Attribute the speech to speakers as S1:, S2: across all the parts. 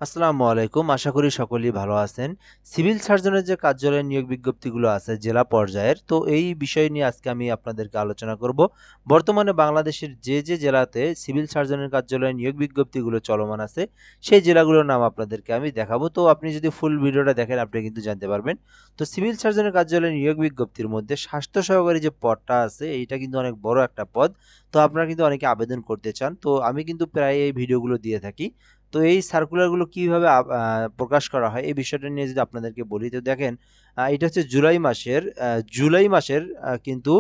S1: আসসালামু আলাইকুম। আশা করি সকলেই ভালো আছেন। সিভিল সার্জনের যে কার্যালয়ের নিয়োগ বিজ্ঞপ্তিগুলো আছে জেলা পর্যায়ের, তো এই বিষয় নিয়ে আজকে আমি আপনাদেরকে আলোচনা করব। বর্তমানে বাংলাদেশের যে জেলাতে সিভিল সার্জনের কার্যালয়ের নিয়োগ বিজ্ঞপ্তিগুলো চলমান আছে, সেই জেলাগুলোর নাম আপনাদেরকে আমি দেখাবো। তো আপনি যদি ফুল ভিডিওটা দেখেন আপনি কিন্তু জানতে পারবেন। তো সিভিল সার্জনের কার্যালয়ের নিয়োগ বিজ্ঞপ্তির মধ্যে স্বাস্থ্য সহকারী যে পদটা আছে, এইটা কিন্তু অনেক বড় একটা পদ। তো আপনারা কিন্তু অনেকে আবেদন করতে চান। তো আমি কিন্তু প্রায় এই ভিডিওগুলো দিয়ে থাকি। তো এই সার্কুলারগুলো কিভাবে প্রকাশ করা হয় এই বিষয়টা নিয়ে যদি আপনাদেরকে বলি, তো দেখেন এটা হচ্ছে জুলাই মাসের কিন্তু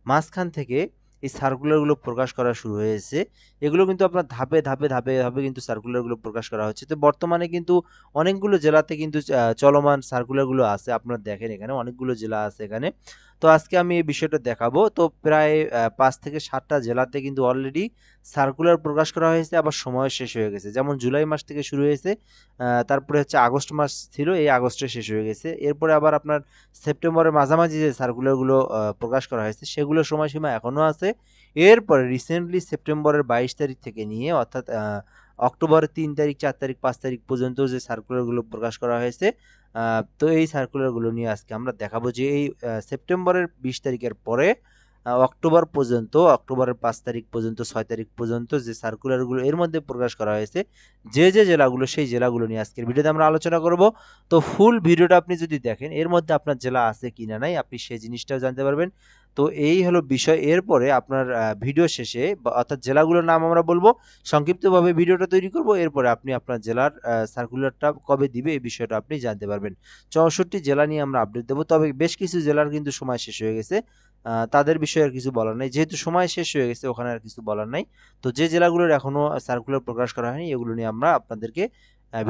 S1: মাঝখান থেকে এই সার্কুলারগুলো প্রকাশ করা শুরু হয়েছে। এগুলো কিন্তু আপনার ধাপে ধাপে কিন্তু সার্কুলারগুলো প্রকাশ করা হচ্ছে। তো বর্তমানে কিন্তু অনেকগুলো জেলাতে কিন্তু চলমান সার্কুলারগুলো আছে। আপনারা দেখেন এখানে অনেকগুলো জেলা আছে এখানে। তো আজকে আমি এই বিষয়টা দেখাবো। তো প্রায় ৫ থেকে ৭ টা জেলাতে কিন্তু অলরেডি সার্কুলার প্রকাশ করা হয়েছে, আবার সময় শেষ হয়ে গেছে। যেমন জুলাই মাস থেকে শুরু হয়েছে, তারপরে হচ্ছে আগস্ট মাস ছিল, এই আগস্টে শেষ হয়ে গেছে। এরপরে আবার আপনার সেপ্টেম্বরের মাঝামাঝি যে সার্কুলারগুলো প্রকাশ করা হয়েছে সেগুলোর সময়সীমা এখনও আছে। এরপরে রিসেন্টলি সেপ্টেম্বরের ২২ তারিখ থেকে নিয়ে অর্থাৎ অক্টোবরের ৩ তারিখ, ৪ তারিখ, ৫ তারিখ পর্যন্ত যে সার্কুলারগুলো প্রকাশ করা হয়েছে, তো এই সার্কুলারগুলো নিয়ে আজকে আমরা দেখাবো যে এই সেপ্টেম্বরের ২০ তারিখের পরে অক্টোবর পর্যন্ত, অক্টোবরের ৫ তারিখ পর্যন্ত, ৬ তারিখ পর্যন্ত যে সার্কুলারগুলো এর মধ্যে প্রকাশ করা হয়েছে, যে জেলাগুলো সেই জেলাগুলো নিয়ে আজকের ভিডিওতে আমরা আলোচনা করব। তো ফুল ভিডিওটা আপনি যদি দেখেন এর মধ্যে আপনার জেলা আছে কিনা নাই আপনি সেই জিনিসটাও জানতে পারবেন। তো এই হলো বিষয়। এরপরে আপনার ভিডিও শেষে অর্থাৎ জেলাগুলোর নাম আমরা বলবো, সংক্ষিপ্তভাবে ভিডিওটা তৈরি করব। এরপরে আপনি আপনার জেলার সার্কুলারটা কবে দিবে এই বিষয়টা আপনি জানতে পারবেন। ৬৪ জেলা নিয়ে আমরা আপডেট দেবো। তবে বেশ কিছু জেলার কিন্তু সময় শেষ হয়ে গেছে। তাদের বিষয়ে আর কিছু বলার নাই। যেহেতু সময় শেষ হয়ে গেছে ওখানে আর কিছু বলার নাই। তো যে জেলাগুলোর এখনো সার্কুলার প্রকাশ করা হয়নি এগুলো নিয়ে আমরা আপনাদেরকে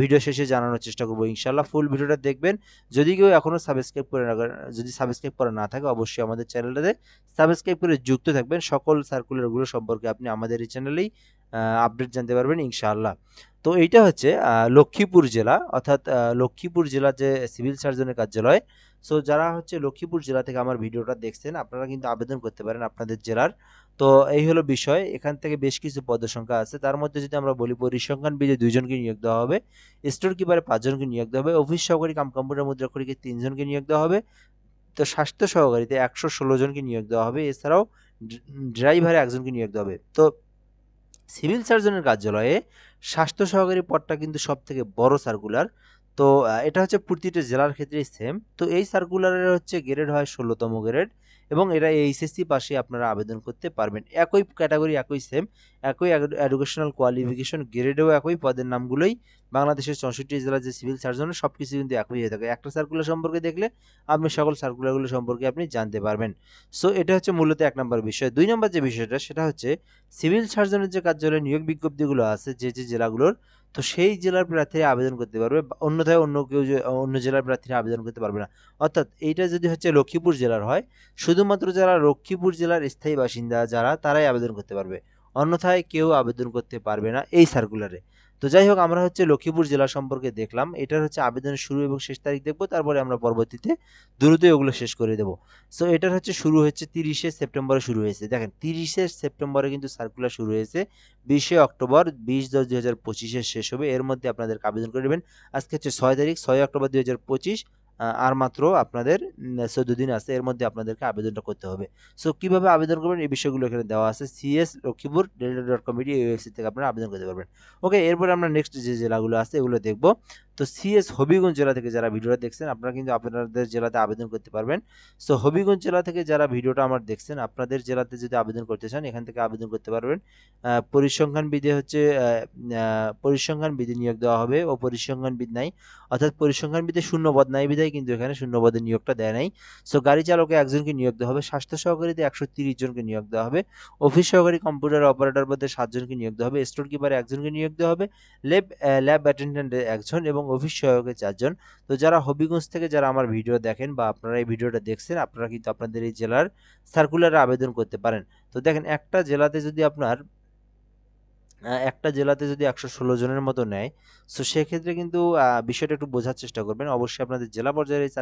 S1: ভিডিও শেষে জানানোর চেষ্টা করব ইনশাআল্লাহ। ফুল ভিডিওটা দেখবেন। যদি কেউ এখনো সাবস্ক্রাইব করে না করেন, যদি সাবস্ক্রাইব করা না থাকে অবশ্যই আমাদের চ্যানেলটাতে সাবস্ক্রাইব করে যুক্ত থাকবেন। সকল সার্কুলারগুলো সম্পর্কে আপনি আমাদের এই চ্যানেলেই আপডেট জানতে পারবেন ইনশাআল্লাহ। তো এইটা হচ্ছে লক্ষ্মীপুর জেলা, অর্থাৎ লক্ষ্মীপুর জেলার যে সিভিল সার্জনের কার্যালয়। সো যারা হচ্ছে লক্ষ্মীপুর জেলা থেকে আমার ভিডিওটা দেখছেন আপনারা কিন্তু আবেদন করতে পারেন আপনাদের জেলার। তো এই হলো বিষয়। এখান থেকে বেশ কিছু পদের সংখ্যা আছে। তার মধ্যে যদি আমরা বলি, পরিসংখ্যানবিদে ২ জনকে নিয়োগ দেওয়া হবে, স্টোর কিপারে ৫ জনকে নিয়োগ দেওয়া হবে, অফিস সহকারী কাম কম্পিউটার মুদ্রাক্ষরিকে ৩ জনকে নিয়োগ দেওয়া হবে। তো স্বাস্থ্য সহকারীতে ১১৬ জনকে নিয়োগ দেওয়া হবে। এছাড়াও ড্রাইভারে ১ জনকে নিয়োগ দেওয়া হবে। তো সিভিল সার্জনের কার্যালয়ে স্বাস্থ্য সহকারী পদটা কিন্তু সবথেকে বড় সার্কুলার। তো এটা হচ্ছে প্রতিটা জেলার ক্ষেত্রেই সেম। তো এই সার্কুলারের হচ্ছে গ্রেড হয় ১৬তম গ্রেড, এবং এটা এইচএসসি পাশে আপনারা আবেদন করতে পারবেন। একই ক্যাটাগরি, একই সেম, একই এডুকেশনাল কোয়ালিফিকেশন, গ্রেডেও একই, পদের নামগুলোই বাংলাদেশের ৬৪ জেলার যে সিভিল সার্জনের সবকিছু কিন্তু একই হয়ে থাকে। একটা সার্কুলার সম্পর্কে দেখলে আপনি সকল সার্কুলারগুলো সম্পর্কে আপনি জানতে পারবেন। সো এটা হচ্ছে মূলত ১ নম্বর বিষয়। ২ নম্বর যে বিষয়টা সেটা হচ্ছে সিভিল সার্জনের যে কার্যালয়ে নিয়োগ বিজ্ঞপ্তিগুলো আছে যে জেলাগুলোর, তো সেই জেলার প্রার্থীরা আবেদন করতে পারবে। অন্যথায় অন্য কেউ অন্য জেলার প্রার্থীরা আবেদন করতে পারবে না। অর্থাৎ এইটা যদি হচ্ছে লক্ষ্মীপুর জেলার হয়, শুধুমাত্র যারা লক্ষ্মীপুর জেলার স্থায়ী বাসিন্দা যারা তারাই আবেদন করতে পারবে। অন্যথায় কেউ আবেদন করতে পারবে না এই সার্কুলারে। তো যাই হোক, আমরা হচ্ছে লক্ষ্মীপুর জেলা সম্পর্কে দেখলাম। এটার হচ্ছে আবেদনের শুরু এবং শেষ তারিখ দেখব। তারপরে আমরা পরবর্তীতে দ্রুতই ওগুলো শেষ করে দেব। সো এটার হচ্ছে শুরু হচ্ছে ৩০শে সেপ্টেম্বরে শুরু হয়েছে। দেখেন ৩০শে সেপ্টেম্বরে কিন্তু সার্কুলার শুরু হয়েছে। ২০শে অক্টোবর, ২০/১০/২০২৫ শেষ হবে। এর মধ্যে আপনাদেরকে আবেদন করে নেবেন। আজকে হচ্ছে ৬ তারিখ, ৬ অক্টোবর ২০২৫। আর মাত্র আপনাদের ১৪ দিন আছে। এর মধ্যে আপনাদেরকে আবেদনটা করতে হবে। সো কিভাবে আবেদন করবেন এই বিষয়গুলো এখানে দেওয়া আছে। সিএস লক্ষ্মীপুর ডেল্টা.কমিটি এই ওয়েবসাইট থেকে আপনারা আবেদন করতে পারবেন। ওকে, এরপরে আমরা নেক্সট যে জেলাগুলো আছে এগুলো দেখব। তো সিএস হবিগঞ্জ জেলা থেকে যারা ভিডিওটা দেখছেন আপনারা কিন্তু আপনাদের জেলাতে আবেদন করতে পারবেন। সো হবিগঞ্জ জেলা থেকে যারা ভিডিওটা আমার দেখছেন আপনাদের জেলাতে যদি আবেদন করতে চান এখান থেকে আবেদন করতে পারবেন। পরিসংখ্যানবিদে হচ্ছে পরিসংখ্যানবিদে নিয়োগ দেওয়া হবে ও পরিসংখ্যানবিদ নাই, অর্থাৎ পরিসংখ্যানবিদে শূন্য পদ নাই বিধায় কিন্তু এখানে শূন্য পদের নিয়োগটা দেয় নাই। সো গাড়ি চালকে ১ জনকে নিয়োগ দেওয়া হবে, স্বাস্থ্য সহকারীতে ১৩০ জনকে নিয়োগ দেওয়া হবে, অফিস সহকারী কম্পিউটার অপারেটর পদে ৭ জনকে নিয়োগ দেওয়া হবে, স্টোর কিপারে ১ জনকে নিয়োগ দেওয়া হবে, ল্যাব অ্যাটেন্ডেন্টে ১ জন এবং অফিস সহায়কে ৪ জন। তো যারা হবিগঞ্জ থেকে যারা আমার ভিডিও দেখেন বা আপনারা এই ভিডিওটা দেখছেন আপনারা কিন্তু আপনাদের এই জেলার সার্কুলারে আবেদন করতে পারেন। তো দেখেন একটা জেলাতে যদি ১১৬ জনের মতো নেয়, সো সেক্ষেত্রে কিন্তু বিষয়টা একটু বোঝার চেষ্টা করবেন। অবশ্যই আপনাদের জেলা পর্যায়ের এই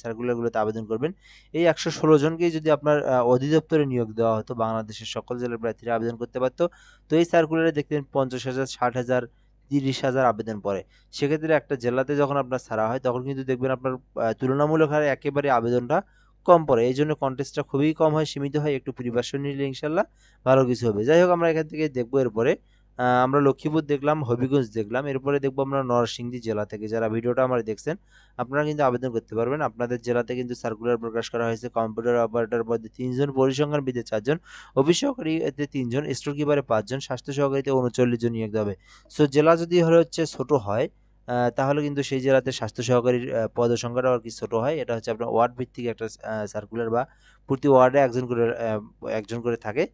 S1: সার্কুলারগুলোতে আবেদন করবেন। এই ১১৬ জনকেই যদি আপনার অধিদপ্তরে নিয়োগ দেওয়া হতো, বাংলাদেশের সকল জেলার প্রার্থীরা আবেদন করতে পারত। তো এই সার্কুলারে দেখতেন ৫০,০০০, ৬০,০০০, 30,000 আবেদন পড়ে। সেক্ষেত্রে একটা জেলাতে যখন আপনার ছাড়া হয় তখন কিন্তু দেখবেন আপনার তুলনামূলক হারে একেবারে আবেদনটা কম পড়ে। এইজন্য কনটেস্টটা খুবই কম হয়, সীমিত হয়। একটু প্রিপারেশন নিলে ইনশাআল্লাহ ভালো কিছু হবে। যাই হোক আমরা এখান থেকে দেখব এরপরে আমরা লক্ষ্মীপুর দেখলাম, হবিগঞ্জ দেখলাম। এরপরে দেখব আমরা নরসিংদী জেলা থেকে। যারা ভিডিওটা আমার দেখছেন আপনারা কিন্তু আবেদন করতে পারবেন। আপনাদের জেলাতে কিন্তু সার্কুলার প্রকাশ করা হয়েছে। কম্পিউটার অপারেটর পদে ৩ জন, পরিসংখ্যানবিদে ৪ জন, অফিস সহকারীতে ৩ জন, স্টোর কিপারে ৫ জন, স্বাস্থ্য সহকারীতে ৩৯ জন নিয়োগ দেওয়া হবে। সো জেলা যদি হচ্ছে ছোট হয় তাহলে কিন্তু সেই জেলাতে স্বাস্থ্য সহকারীর পদের সংখ্যাটাও আরকি ছোট হয়। এটা হচ্ছে আপনার ওয়ার্ড ভিত্তিক একটা সার্কুলার বা প্রতি ওয়ার্ডে একজন করে থাকে।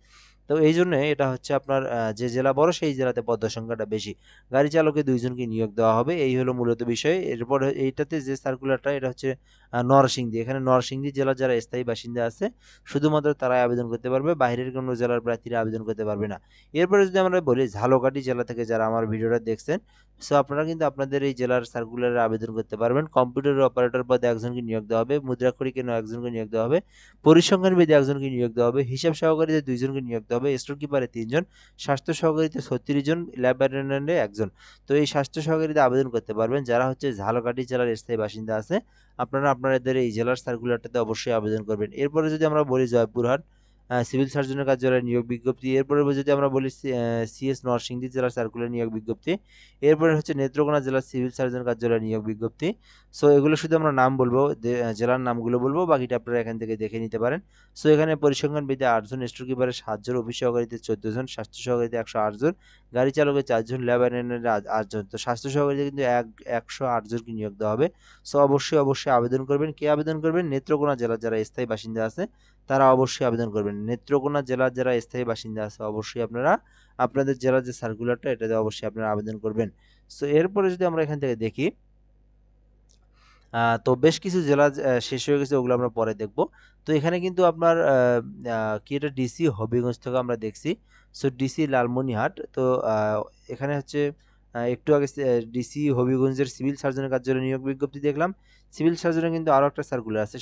S1: তো এইজন্য এটা হচ্ছে আপনার যে জেলা বড় সেই জেলাতে পদের সংখ্যাটা বেশি। গাড়ি চালকে ২ জনকে নিয়োগ দেওয়া হবে। এই হলো মূলত বিষয়। এরপরে এইটাতে যে সার্কুলারটা এটা হচ্ছে নরসিংদী। এখানে নরসিংদী জেলার যারা স্থায়ী বাসিন্দা আছে শুধুমাত্র তারাই আবেদন করতে পারবে। বাইরের কোনো জেলার প্রার্থীরা আবেদন করতে পারবে না। এরপরে যদি আমরা বলি ঝালকাঠি জেলা থেকে যারা আমার ভিডিওটা দেখছেন, সো আপনারা কিন্তু আপনাদের এই জেলার সার্কুলারে আবেদন করতে পারবেন। কম্পিউটার অপারেটর পদে একজনকে নিয়োগ দেওয়া হবে। মুদ্রাক্ষরিকে একজনকে নিয়োগ দেওয়া হবে। পরিসংখ্যানবিদে একজনকে নিয়োগ দেওয়া হবে। হিসাব সহকারীতে ২ জনকে নিয়োগ দেওয়া হবে। স্টোর কিপারে ৩ জন, স্বাস্থ্য সহকারীতে ৩৬ জন, ল্যাব অ্যাটেন্ডেন্টে ১ জন। তো এই স্বাস্থ্য সহকারীতে আবেদন করতে পারবেন যারা হচ্ছে ঝালকাঠি জেলার স্থায়ী বাসিন্দা আছে। আপনারা আপনাদের এই জেলার সার্কুলারটাতে অবশ্যই আবেদন করবেন। এরপরে যদি আমরা বলি জয়পুরহাট সিভিল সার্জনের কার্যালয়ে নিয়োগ বিজ্ঞপ্তি। এরপরে যদি আমরা বলি সিএস নরসিংদী জেলার সার্কুলার নিয়োগ বিজ্ঞপ্তি। এরপরে হচ্ছে নেত্রকোনা জেলার সিভিল সার্জন কার্যালয়ে নিয়োগ বিজ্ঞপ্তি। সো এগুলো শুধু আমরা নাম বলবো, জেলার নামগুলো বলবো, বাকিটা আপনারা এখান থেকে দেখে নিতে পারেন। সো এখানে পরিসংখ্যানবিদে ৮ জন, স্টোর কিপারে ৭ জন, অফিস সহকারীতে ১৪ জন, স্বাস্থ্য সহকারীতে ১০৮ জন, গাড়ি চালকে ৪ জন, ল্যাব অ্যাটেন্ডেন্টে ৮ জন। তো স্বাস্থ্য সহকারীতে কিন্তু ১০৮ জনকে নিয়োগ দেওয়া হবে। সো অবশ্যই আবেদন করবেন। কে আবেদন করবেন? নেত্রকোনা জেলার যারা স্থায়ী বাসিন্দা আছে তারা অবশ্যই আবেদন করবেন। নেত্রকোনা জেলার যারা স্থায়ী বাসিন্দা আছে অবশ্যই আপনারা আপনাদের জেলার যে সার্কুলারটা এটাতে অবশ্যই আপনারা আবেদন করবেন। সো এরপরে যদি আমরা এখান থেকে দেখি তো বেশ কিছু জেলা শেষ হয়ে গেছে, ওগুলো আমরা পরে দেখব। তো এখানে কিন্তু আপনার কি এটা ডিসি হবিগঞ্জ থেকে আমরা দেখছি। So DC Lalmonirhat. তো এখানে হচ্ছে একটু আগে ডিসি হবিগঞ্জের সিভিল সার্জনের কার্যালয়ে নিয়োগ বিজ্ঞপ্তি দেখলাম। সিভিল সার্জনের কিন্তু আরও একটা সার্কুলার আছে,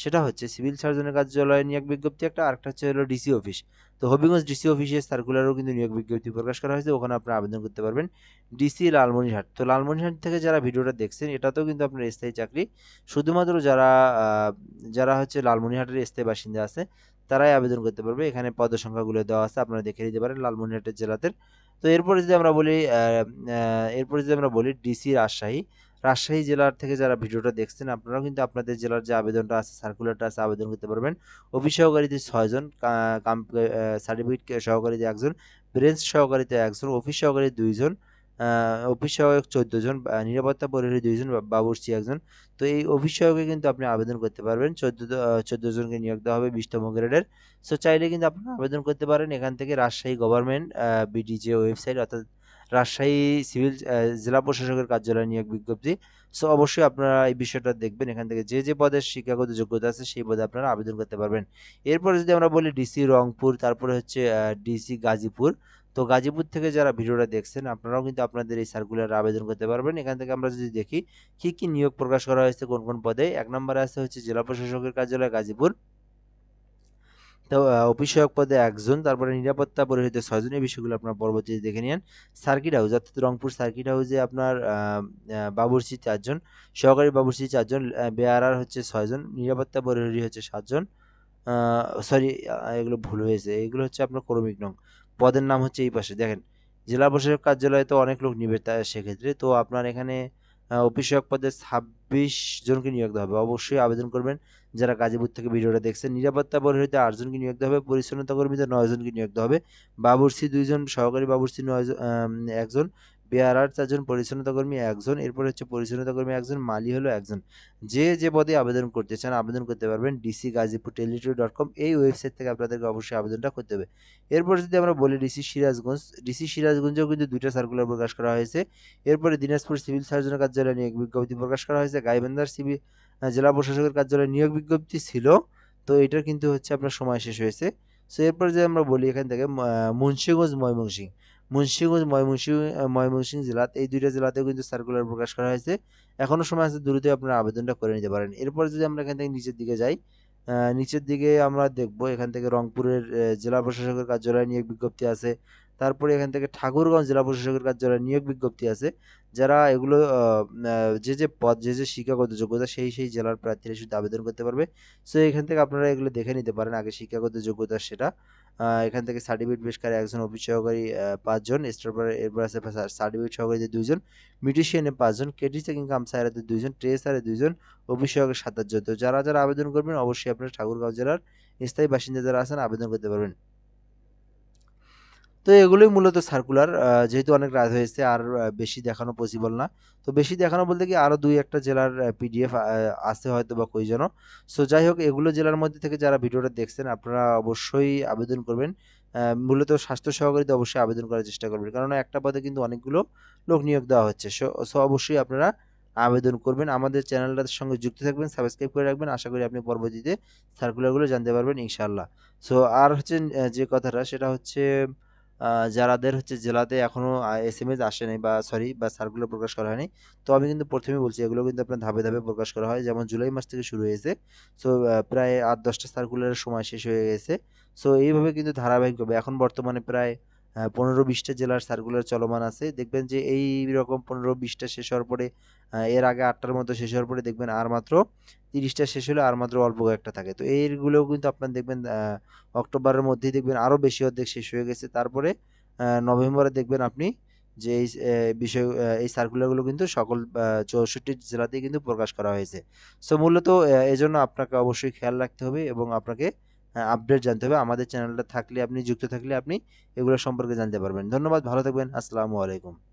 S1: সেটা হচ্ছে সিভিল সার্জনের কার্যালয়ে নিয়োগ বিজ্ঞপ্তি একটা, আরেকটা হচ্ছে হলো ডিসি অফিস। তো হবিগঞ্জ ডিসি অফিসের সার্কুলারও কিন্তু নিয়োগ বিজ্ঞপ্তি প্রকাশ করা হয়েছে, ওখানে আপনারা আবেদন করতে পারবেন। ডিসি লালমনিরহাট। তো লালমনিরহাট থেকে যারা ভিডিওটা দেখছেন এটাতেও কিন্তু আপনার স্থায়ী চাকরি। শুধুমাত্র যারা হচ্ছে লালমনিরহাটের স্থায়ী বাসিন্দা আছে তারাই আবেদন করতে পারবে। এখানে পদসংখ্যাগুলো দেওয়া আছে, আপনারা দেখে নিতে পারেন লালমনিরহাটের জেলাতে। তো এরপরে যদি আমরা বলি ডিসি রাজশাহী জেলার থেকে যারা ভিডিওটা দেখছেন আপনারাও কিন্তু আপনাদের জেলার যে আবেদনটা আছে, সার্কুলারটা আছে, আবেদন করতে পারবেন। অফিস সহকারীতে ৬ জন, সার্টিফিকেট সহকারীতে ১ জন, ব্রেঞ্চ সহকারীতে ১ জন, অফিস সহকারী ২ জন, অফিস সহায়ক ১৪ জন, নিরাপত্তা প্রহরী ২ জন, বাবুর্চি ১ জন। তো এই অফিস সহায়কে কিন্তু আপনি আবেদন করতে পারবেন। ১৪ জনকে নিয়োগ দেওয়া হবে ২০তম গ্রেডের। সো চাইলে কিন্তু আপনারা আবেদন করতে পারেন এখান থেকে। রাজশাহী গভর্নমেন্ট বিডিজে ওয়েবসাইট, অর্থাৎ রাজশাহী সিভিল জেলা প্রশাসকের কার্যালয় নিয়োগ বিজ্ঞপ্তি। সো অবশ্যই আপনারা এই বিষয়টা দেখবেন, এখান থেকে যে পদের শিক্ষাগত যোগ্যতা আছে সেই পদে আপনারা আবেদন করতে পারবেন। এরপরে যদি আমরা বলি ডিসি রংপুর, তারপরে হচ্ছে ডিসি গাজীপুর। তো গাজীপুর থেকে যারা ভিডিওটা দেখছেন আপনারাও কিন্তু আপনাদের এই সার্কুলারে আবেদন করতে পারবেন। এখান থেকে আমরা যদি দেখি কি নিয়োগ প্রকাশ করা হয়েছে কোন পদে। ১ নম্বরে আছে হচ্ছে জেলা প্রশাসকের কার্যালয় গাজীপুর। তো অফিস সহায়ক পদে ১ জন, তারপরে নিরাপত্তা পরিহিত ৬ জন। এই বিষয়গুলো আপনারা পরবর্তীতে দেখে নিয়েন। সার্কিট হাউস, অর্থাৎ রংপুর সার্কিট হাউসে আপনার বাবুর্চি ৪ জন, সহকারী বাবুর্চি ৪ জন, বেয়ারার হচ্ছে ৬ জন, নিরাপত্তা পরিহরী হচ্ছে ৭ জন। সরি, এগুলো ভুল হয়েছে। এগুলো হচ্ছে আপনার ক্রমিক নং। পদের নাম হচ্ছে এই পাশে দেখেন। জেলা প্রশাসক কার্যালয়ে তো অনেক লোক নিবে সেক্ষেত্রে। তো আপনার এখানে অফিস সহায়ক পদে ২৬ জনকে নিয়োগ দেওয়া হবে। অবশ্যই আবেদন করবেন যারা গাজীপুর থেকে ভিডিওটা দেখছেন। নিরাপত্তা পরিহরীতে ৮ জনকে নিয়োগ দেওয়া হবে। পরিচ্ছন্নতা কর্মীতে ৯ জনকে নিয়োগ দেওয়া হবে। বাবুর্চি ২ জন, সহকারী বাবুর্চি ১ জন, বেয়ারার ৪ জন, পরিচ্ছন্নতা কর্মী ১ জন। এরপর হচ্ছে পরিচ্ছন্নতা কর্মী ১ জন, মালি হলো ১ জন। যে পদে আবেদন করতে চান আবেদন করতে পারবেন ডিসি গাজীপুর টেলিটরি.com এই ওয়েবসাইট থেকে আপনাদেরকে অবশ্যই আবেদনটা করতে হবে। এরপর যদি আমরা বলি ডিসি সিরাজগঞ্জেও কিন্তু ২টা সার্কুলার প্রকাশ করা হয়েছে। এরপরে দিনাজপুর সিভিল সার্জনের কার্যালয়ে নিয়োগ বিজ্ঞপ্তি প্রকাশ করা হয়েছে। গাইবান্ধার জেলা প্রশাসকের কার্যালয়ে নিয়োগ বিজ্ঞপ্তি ছিল। তো এটার কিন্তু হচ্ছে আপনার সময় শেষ হয়েছে। সো এরপর যদি আমরা বলি এখান থেকে ময়মনসিংহ জেলাতে, এই ২টা জেলাতেও কিন্তু সার্কুলার প্রকাশ করা হয়েছে। এখনো সময় আছে, দ্রুত আপনারা আবেদনটা করে নিতে পারেন। এরপর যদি আমরা এখান থেকে নিচের দিকে যাই, নিচের দিকে আমরা দেখব এখান থেকে রংপুরের জেলা প্রশাসকের কার্যালয়ে নিয়োগ বিজ্ঞপ্তি আছে। তারপরে এখান থেকে ঠাকুরগাঁও জেলা প্রশাসকের কার্যালয়ে নিয়োগ বিজ্ঞপ্তি আছে। যারা এগুলো যে পদ যে শিক্ষাগত যোগ্যতা সেই জেলার প্রার্থীরা শুধু আবেদন করতে পারবে। সো এখান থেকে আপনারা এগুলো দেখে নিতে পারেন আগে শিক্ষাগত যোগ্যতা সেটা। এখান থেকে সার্টিফিকেট পেশকারী একজন, অফিস সহকারী ৫ জন, এরপর আছে সার্টিফিকেট সহকারীদের ২ জন, বিউটিশিয়ানে ৫ জন, কেটি চেকিং কাম স্যারেদের ২ জন, ট্রেসারে ২ জন, অফিস সহকারী ২৭ জন। তো যারা আবেদন করবেন অবশ্যই আপনারা ঠাকুরগাঁও জেলার স্থায়ী বাসিন্দা যারা আছেন আবেদন করতে পারবেন। তো এগুলোই মূলত সার্কুলার। যেহেতু অনেক রাত হয়েছে আর বেশি দেখানো পসিবল না। তো বেশি দেখানো বলতে কি আরো ২-১টা জেলার পিডিএফ আছে হয়তোবা কই যেন। সো যাই হোক এগুলো জেলার মধ্যে থেকে যারা ভিডিওটা দেখছেন আপনারা অবশ্যই আবেদন করবেন। মূলত স্বাস্থ্য সহকারীতে অবশ্যই আবেদন করার চেষ্টা করবেন। কেননা একটা পদে কিন্তু অনেকগুলো লোক নিয়োগ দেওয়া হচ্ছে। সো অবশ্যই আপনারা আবেদন করবেন। আমাদের চ্যানেলটার সঙ্গে যুক্ত থাকবেন, সাবস্ক্রাইব করে রাখবেন। আশা করি আপনি পরবর্তীতে সার্কুলারগুলো জানতে পারবেন ইনশাআল্লাহ। সো আর হচ্ছে যে কথাটা সেটা হচ্ছে আ যারাদের হচ্ছে জেলাতে এখনো এসএমএস আসে নাই বা সরি বা সার্কুলার প্রকাশ করা হয়নি। তো আমি কিন্তু ১ম এই বলছি এগুলো কিন্তু আপনার ধাপে, ধাপে প্রকাশ করা হয়। যেমন জুলাই মাস থেকে শুরু হয়েছে। সো প্রায় ৮-১০ টা সার্কুলারের সময় শেষ হয়ে গেছে। সো এইভাবে কিন্তু ধারাবাহিকভাবে এখন বর্তমানে প্রায় ১৫-২০ টা জেলার সার্কুলার চলমান আছে। দেখবেন যে এইরকম ১৫-২০ টা শেষ হওয়ার পরে এর আগে ৮ টার মতো শেষ হওয়ার পরে দেখবেন আর মাত্র ৩০ টা শেষ হলে আর মাত্র অল্প কয়েকটা থাকে। তো এইগুলোও কিন্তু আপনার দেখবেন অক্টোবরের মধ্যেই দেখবেন আরো বেশি অর্ধেক শেষ হয়ে গেছে। তারপরে নভেম্বরে দেখবেন আপনি যে এই সার্কুলারগুলো কিন্তু সকল ৬৪ জেলাতেই কিন্তু প্রকাশ করা হয়েছে। সো মূলত এজন্য আপনাকে অবশ্যই খেয়াল রাখতে হবে এবং আপনাকে আপডেট জানতে হবে। আমাদের চ্যানেলটা থাকলে আপনি যুক্ত থাকলে আপনি এগুলো সম্পর্কে জানতে পারবেন। ধন্যবাদ, ভালো থাকবেন। আসসালামু আলাইকুম।